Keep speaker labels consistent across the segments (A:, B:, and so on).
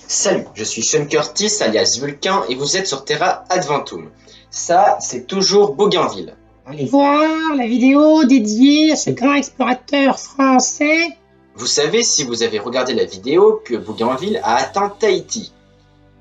A: Salut, je suis Sean Curtis alias Vulcain et vous êtes sur Terra Adventum. Ça, c'est toujours Bougainville.
B: Allez voir la vidéo dédiée à ce grand explorateur français.
A: Vous savez, si vous avez regardé la vidéo, que Bougainville a atteint Tahiti.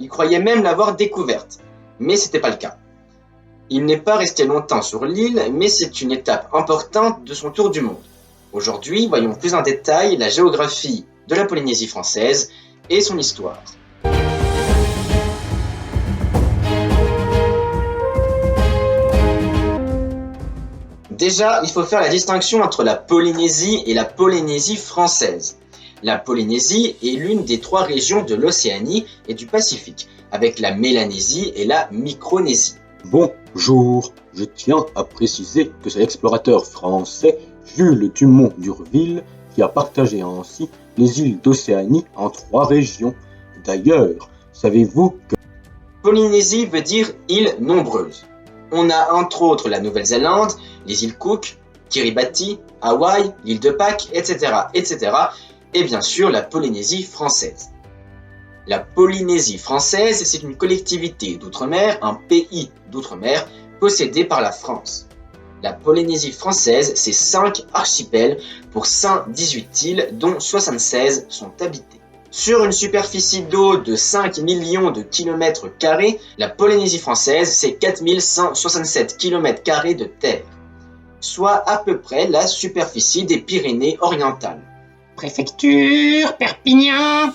A: Il croyait même l'avoir découverte, mais c'était pas le cas. Il n'est pas resté longtemps sur l'île, mais c'est une étape importante de son tour du monde. Aujourd'hui, voyons plus en détail la géographie de la Polynésie française et son histoire. Déjà, il faut faire la distinction entre la Polynésie et la Polynésie française. La Polynésie est l'une des trois régions de l'Océanie et du Pacifique, avec la Mélanésie et la Micronésie.
C: Bonjour, je tiens à préciser que c'est l'explorateur français Jules Dumont d'Urville qui a partagé ainsi les îles d'Océanie en trois régions. D'ailleurs, savez-vous que
A: Polynésie veut dire îles nombreuses. On a entre autres la Nouvelle-Zélande, les îles Cook, Kiribati, Hawaï, l'île de Pâques, etc., etc., et bien sûr la Polynésie française. La Polynésie française, c'est une collectivité d'outre-mer, un pays d'outre-mer, possédé par la France. La Polynésie française, c'est 5 archipels pour 118 îles, dont 76 sont habitées. Sur une superficie d'eau de 5 millions de kilomètres carrés, la Polynésie française, c'est 4167 km² de terre, soit à peu près la superficie des Pyrénées orientales.
B: Préfecture, Perpignan.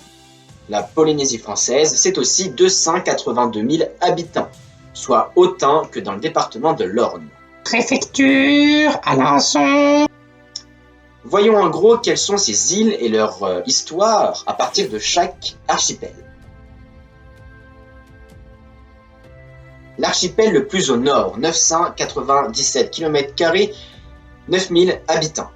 A: La Polynésie française, c'est aussi 282 000 habitants, soit autant que dans le département de l'Orne.
B: Préfecture, Alençon.
A: Voyons en gros quelles sont ces îles et leur histoire à partir de chaque archipel. L'archipel le plus au nord, 997 km², 9000 habitants.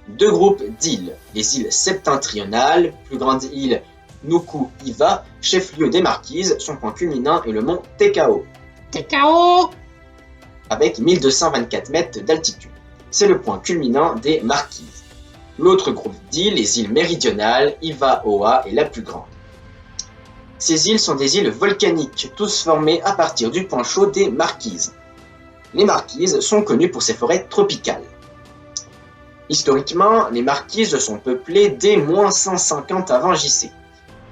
A: Deux groupes d'îles, les îles septentrionales, plus grande île Nuku-Hiva, chef-lieu des Marquises, son point culminant est le mont Tekao,
B: TKO.
A: avec 1224 mètres d'altitude. C'est le point culminant des Marquises. L'autre groupe d'îles, les îles méridionales, Ivaoa est la plus grande. Ces îles sont des îles volcaniques, tous formées à partir du point chaud des Marquises. Les Marquises sont connues pour ses forêts tropicales. Historiquement, les Marquises sont peuplées dès moins 150 avant JC.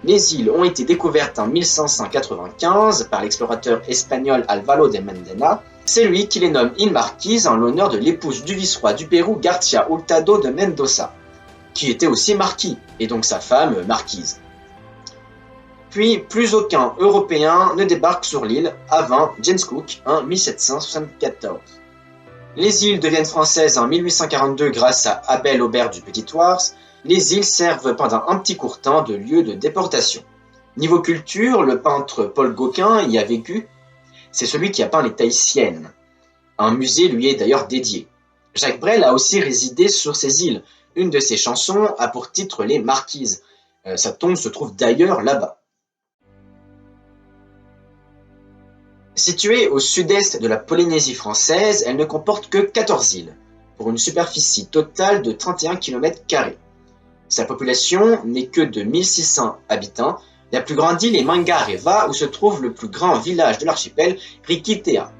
A: Les îles ont été découvertes en 1595 par l'explorateur espagnol Álvaro de Mendana. C'est lui qui les nomme îles Marquises en l'honneur de l'épouse du vice-roi du Pérou García Hurtado de Mendoza, qui était aussi marquis, et donc sa femme marquise. Puis, plus aucun Européen ne débarque sur l'île avant James Cook en 1774. Les îles deviennent françaises en 1842 grâce à Abel Aubert du Petit-Thouars. Les îles servent pendant un petit court temps de lieu de déportation. Niveau culture, le peintre Paul Gauquin y a vécu. C'est celui qui a peint les Tahitiennes. Un musée lui est d'ailleurs dédié. Jacques Brel a aussi résidé sur ces îles. Une de ses chansons a pour titre Les Marquises. Sa tombe se trouve d'ailleurs là-bas. Située au sud-est de la Polynésie française, elle ne comporte que 14 îles, pour une superficie totale de 31 km². Sa population n'est que de 1600 habitants. La plus grande île est Mangareva, où se trouve le plus grand village de l'archipel, Rikitea.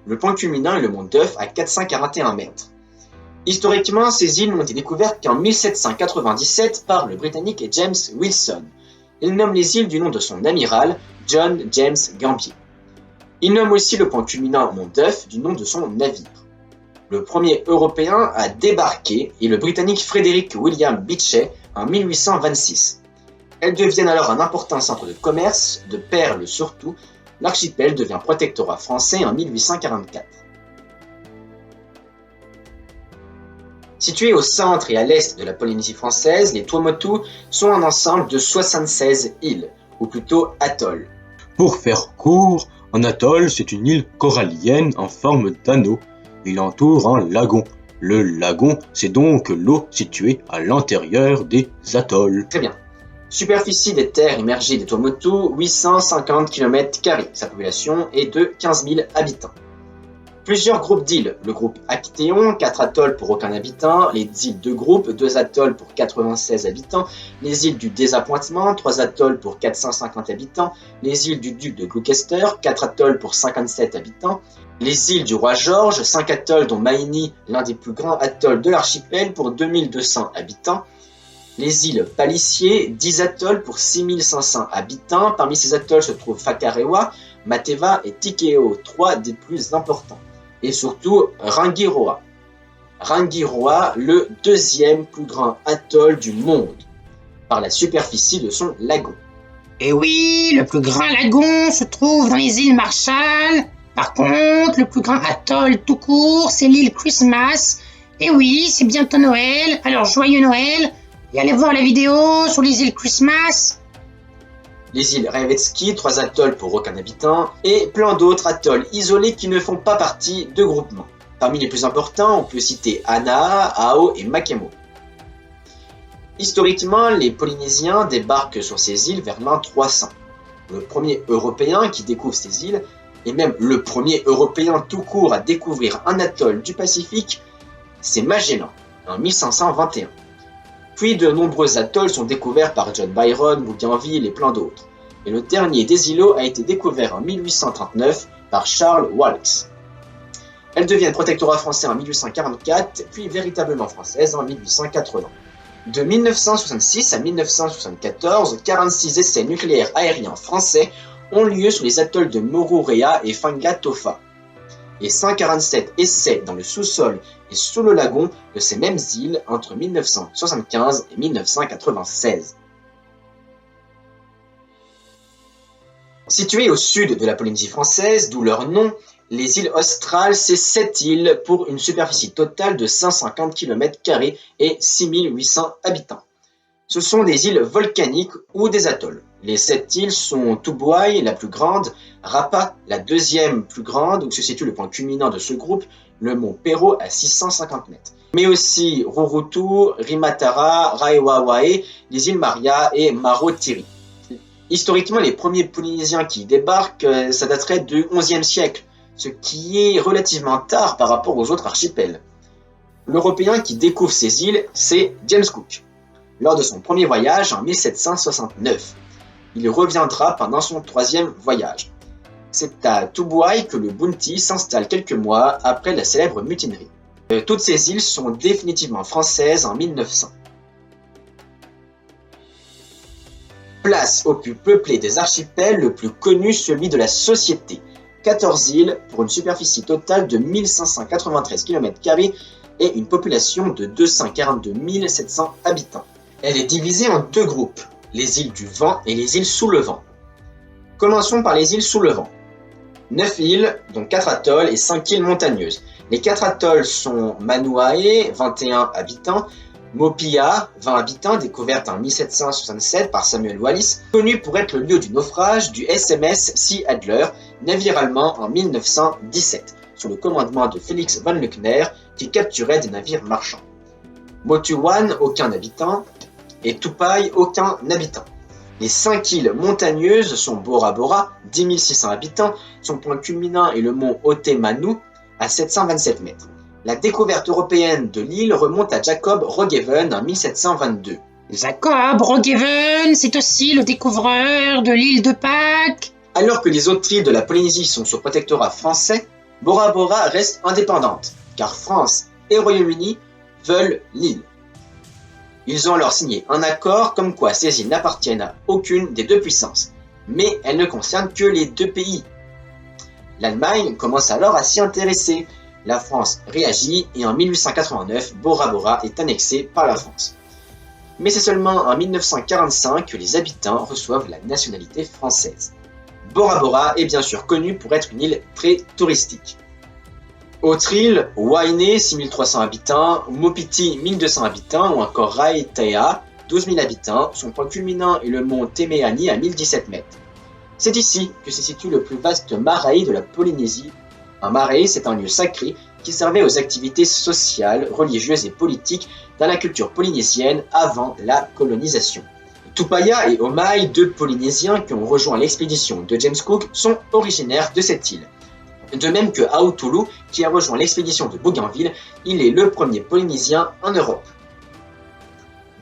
A: Le point culminant est le mont Duff à 441 mètres. Historiquement, ces îles n'ont été découvertes qu'en 1797 par le Britannique James Wilson. Il nomme les îles du nom de son amiral, John James Gambier. Il nomme aussi le point culminant mont Duff du nom de son navire. Le premier Européen à débarquer est le Britannique Frederick William Beechey en 1826. Elles deviennent alors un important centre de commerce, de perles surtout. L'archipel devient protectorat français en 1844. Situés au centre et à l'est de la Polynésie française, les Tuamotu sont un ensemble de 76 îles, ou plutôt atolls.
C: Pour faire court, un atoll, c'est une île corallienne en forme d'anneau. Il entoure un lagon. Le lagon, c'est donc l'eau située à l'intérieur des atolls.
A: Très bien. Superficie des terres immergées des Tuamotu, 850 km². Sa population est de 15 000 habitants. Plusieurs groupes d'îles. Le groupe Actéon, 4 atolls pour aucun habitant. Les îles de groupe, 2 atolls pour 96 habitants. Les îles du Désappointement, 3 atolls pour 450 habitants. Les îles du Duc de Gloucester, 4 atolls pour 57 habitants. Les îles du Roi George, 5 atolls dont Maini, l'un des plus grands atolls de l'archipel pour 2200 habitants. Les îles Pallissier, 10 atolls pour 6500 habitants. Parmi ces atolls se trouvent Whakarewa, Mateva et Tikeo, 3 des plus importants. Et surtout Rangiroa. Rangiroa, le deuxième plus grand atoll du monde, par la superficie de son lagon.
B: Et oui, le plus grand lagon se trouve dans les îles Marshall. Par contre, le plus grand atoll tout court, c'est l'île Christmas. Et oui, c'est bientôt Noël, alors joyeux Noël. Et allez voir la vidéo sur les îles Christmas.
A: Les îles Revetsky, 3 atolls pour aucun habitant, et plein d'autres atolls isolés qui ne font pas partie de groupements. Parmi les plus importants, on peut citer Anaa, Ao et Makemo. Historiquement, les Polynésiens débarquent sur ces îles vers l'an 300. Le premier Européen qui découvre ces îles, et même le premier Européen tout court à découvrir un atoll du Pacifique, c'est Magellan, en 1521. Puis de nombreux atolls sont découverts par John Byron, Bougainville et plein d'autres. Et le dernier des îlots a été découvert en 1839 par Charles Wilkes. Elle devient protectorat français en 1844, puis véritablement française en 1880. De 1966 à 1974, 46 essais nucléaires aériens français ont lieu sur les atolls de Morurea et Whangatofa, et 147 essais dans le sous-sol et sous le lagon de ces mêmes îles entre 1975 et 1996. Situées au sud de la Polynésie française, d'où leur nom, les îles australes, c'est 7 îles pour une superficie totale de 550 km² et 6800 habitants. Ce sont des îles volcaniques ou des atolls. Les 7 îles sont Tubuai, la plus grande, Rapa, la deuxième plus grande, où se situe le point culminant de ce groupe, le mont Pero à 650 mètres. Mais aussi Rurutu, Rimatara, Raewawae, les îles Maria et Marotiri. Historiquement, les premiers Polynésiens qui y débarquent, ça daterait du XIe siècle, ce qui est relativement tard par rapport aux autres archipels. L'Européen qui découvre ces îles, c'est James Cook, lors de son premier voyage en 1769. Il reviendra pendant son 3e voyage. C'est à Tubuai que le Bounty s'installe quelques mois après la célèbre mutinerie. Toutes ces îles sont définitivement françaises en 1900. Place au plus peuplé des archipels, le plus connu, celui de la Société. 14 îles pour une superficie totale de 1593 km² et une population de 242 700 habitants. Elle est divisée en 2 groupes, les îles du Vent et les îles sous le vent. Commençons par les îles sous le vent. 9 îles, dont 4 atolls et 5 îles montagneuses. Les 4 atolls sont Manuae, 21 habitants, Mopia, 20 habitants, découverte en 1767 par Samuel Wallis, connu pour être le lieu du naufrage du SMS Sea Adler, navire allemand en 1917, sous le commandement de Félix von Lückner, qui capturait des navires marchands. Motuwan, aucun habitant, et Tupai, aucun habitant. Les 5 îles montagneuses sont Bora Bora, 10 600 habitants, son point culminant est le mont Otemanu, à 727 mètres. La découverte européenne de l'île remonte à Jacob Roggeveen en 1722.
B: Jacob Roggeveen, c'est aussi le découvreur de l'île de Pâques.
A: Alors que les autres îles de la Polynésie sont sous protectorat français, Bora Bora reste indépendante, car France et Royaume-Uni veulent l'île. Ils ont alors signé un accord comme quoi ces îles n'appartiennent à aucune des 2 puissances, mais elles ne concernent que les 2 pays. L'Allemagne commence alors à s'y intéresser. La France réagit et en 1889, Bora Bora est annexée par la France. Mais c'est seulement en 1945 que les habitants reçoivent la nationalité française. Bora Bora est bien sûr connue pour être une île très touristique. Autres îles, Wainé, 6300 habitants, Mopiti, 1200 habitants, ou encore Raiatea, 12 000 habitants, son point culminant est le mont Temeani à 1017 mètres. C'est ici que se situe le plus vaste marae de la Polynésie. Un marae, c'est un lieu sacré qui servait aux activités sociales, religieuses et politiques dans la culture polynésienne avant la colonisation. Tupaya et Omai, 2 Polynésiens qui ont rejoint l'expédition de James Cook, sont originaires de cette île. De même que Aoutoulou, qui a rejoint l'expédition de Bougainville, il est le premier Polynésien en Europe.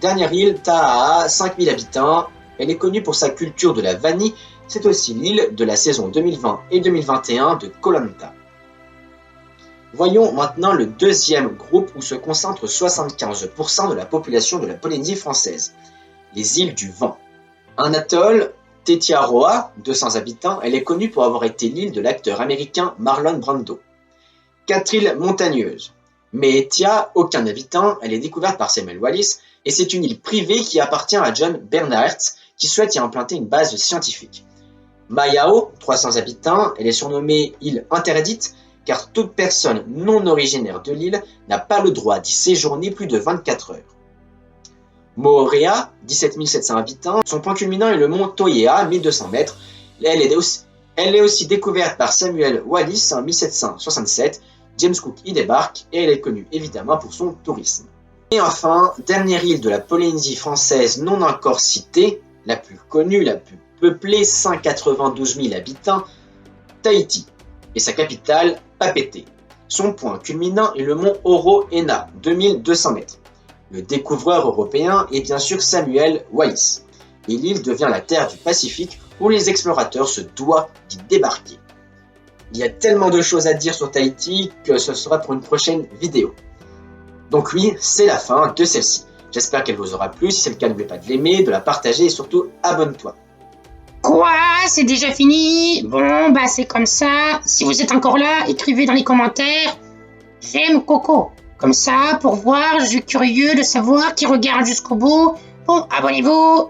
A: Dernière île, Tahaa, 5000 habitants. Elle est connue pour sa culture de la vanille. C'est aussi l'île de la saison 2020 et 2021 de Koh Lanta. Voyons maintenant le deuxième groupe où se concentre 75% de la population de la Polynésie française, les îles du Vent. Un atoll, Tetiaroa, 200 habitants, elle est connue pour avoir été l'île de l'acteur américain Marlon Brando. 4 îles montagneuses. Meetia, aucun habitant, elle est découverte par Samuel Wallis et c'est une île privée qui appartient à John Bernhardt qui souhaite y implanter une base scientifique. Maiao, 300 habitants, elle est surnommée île interdite car toute personne non originaire de l'île n'a pas le droit d'y séjourner plus de 24 heures. Moorea, 17 700 habitants, son point culminant est le mont Toyea, 1200 mètres. Elle est aussi découverte par Samuel Wallis en 1767. James Cook y débarque et elle est connue évidemment pour son tourisme. Et enfin, dernière île de la Polynésie française non encore citée, la plus connue, la plus peuplée, 192 000 habitants, Tahiti, et sa capitale, Papeete. Son point culminant est le mont Oro-Ena, 2200 mètres. Le découvreur européen est bien sûr Samuel Wallis, et l'île devient la terre du Pacifique où les explorateurs se doivent d'y débarquer. Il y a tellement de choses à dire sur Tahiti que ce sera pour une prochaine vidéo. Donc oui, c'est la fin de celle-ci. J'espère qu'elle vous aura plu. Si c'est le cas, n'oubliez pas de l'aimer, de la partager et surtout abonne-toi.
B: Quoi? C'est déjà fini? Bon, bah c'est comme ça. Si vous êtes encore là, écrivez dans les commentaires « J'aime Coco ». Comme ça, pour voir, je suis curieux de savoir qui regarde jusqu'au bout. Bon, abonnez-vous.